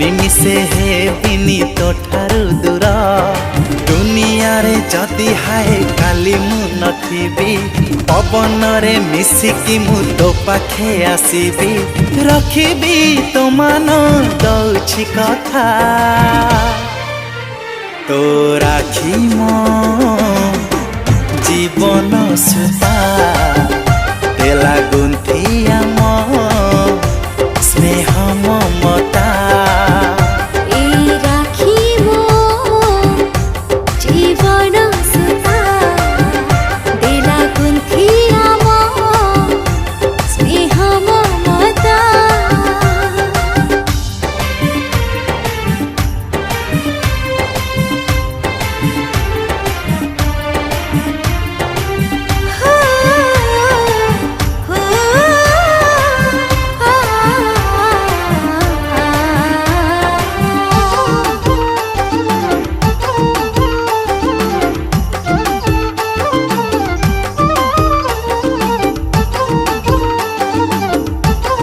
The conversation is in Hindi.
निमिषे हेबिनी तो ठारू दूर दुनिया रे जदि हाय काली मु नथिबी पवन रे मिसिकी मु तो पाखे आसीबी रखिबी तो मान दउछि कथा तो राखी मो जीवन सुता तेला गुंथी आम